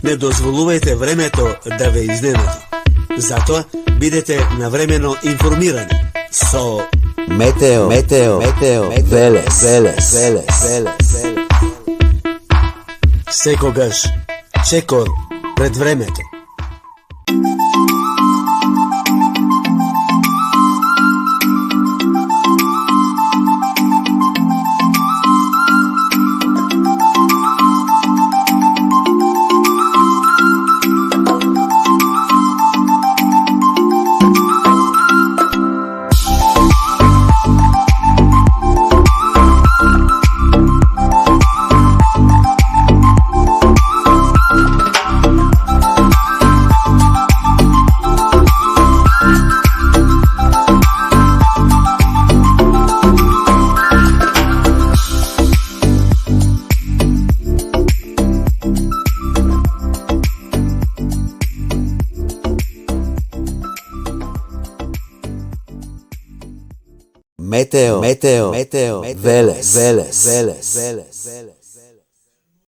Не дозволувайте времето да ве изненади. Затоа бидете навремено информирани со Метео Велес. секогаш чекор пред времето. Метео Велес.